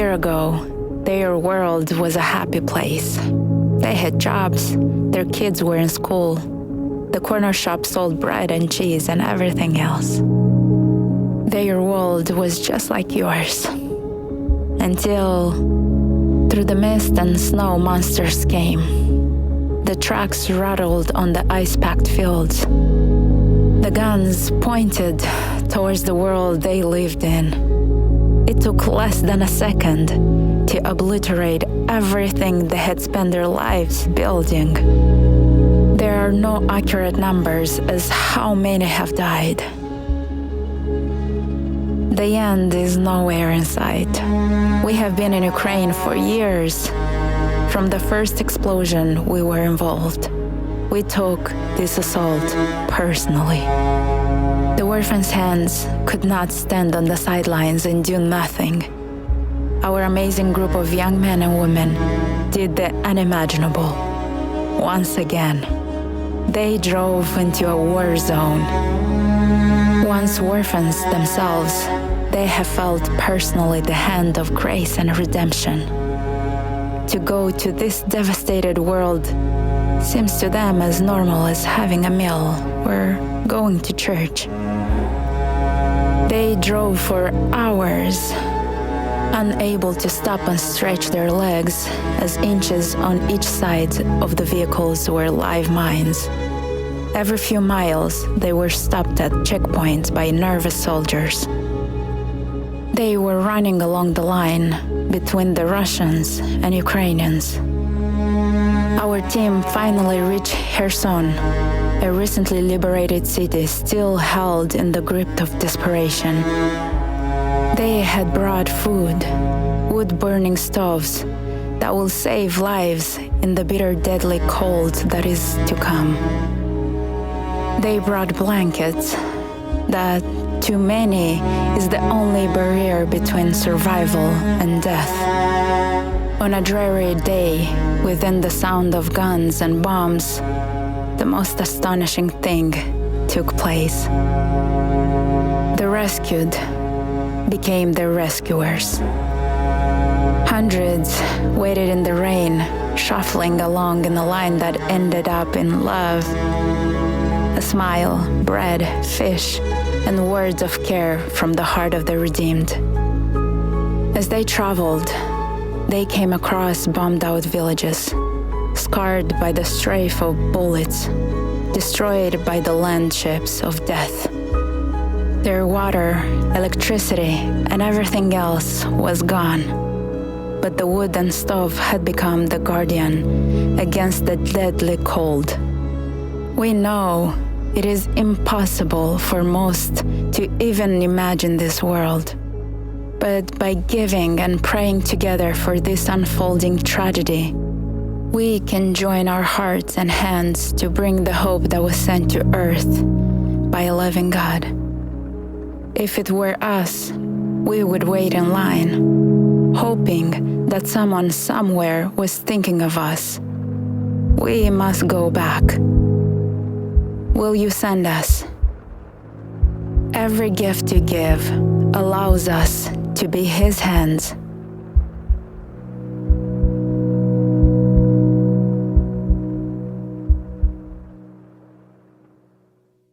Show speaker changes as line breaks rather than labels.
year ago, their world was a happy place. They had jobs, their kids were in school, the corner shop sold bread and cheese and everything else. Their world was just like yours. Until, through the mist and snow, monsters came. The trucks rattled on the ice-packed fields. The guns pointed towards the world they lived in. It took less than a second to obliterate everything they had spent their lives building. There are no accurate numbers as how many have died. The end is nowhere in sight. We have been in Ukraine for years. From the first explosion, we were involved. We took this assault personally. The Orphans Hands could not stand on the sidelines and do nothing. Our amazing group of young men and women did the unimaginable. Once again, they drove into a war zone. Once orphans themselves, they have felt personally the hand of grace and redemption. To go to this devastated world seems to them as normal as having a meal or going to church. They drove for hours, unable to stop and stretch their legs, as inches on each side of the vehicles were live mines. Every few miles, they were stopped at checkpoints by nervous soldiers. They were running along the line between the Russians and Ukrainians. Our team finally reached Kherson, a recently liberated city still held in the grip of desperation. They had brought food, wood-burning stoves that will save lives in the bitter, deadly cold that is to come. They brought blankets that, to many, is the only barrier between survival and death. On a dreary day, within the sound of guns and bombs, the most astonishing thing took place. The rescued became the rescuers. Hundreds waited in the rain, shuffling along in a line that ended up in love. A smile, bread, fish, and words of care from the heart of the redeemed. As they traveled, they came across bombed-out villages, scarred by the strafe of bullets, destroyed by the land ships of death. Their water, electricity, and everything else was gone, but the wood and stove had become the guardian against the deadly cold. We know it is impossible for most to even imagine this world. But by giving and praying together for this unfolding tragedy, we can join our hearts and hands to bring the hope that was sent to earth by a living God. If it were us, we would wait in line, hoping that someone somewhere was thinking of us. We must go back. Will you send us? Every gift you give allows us to be His hands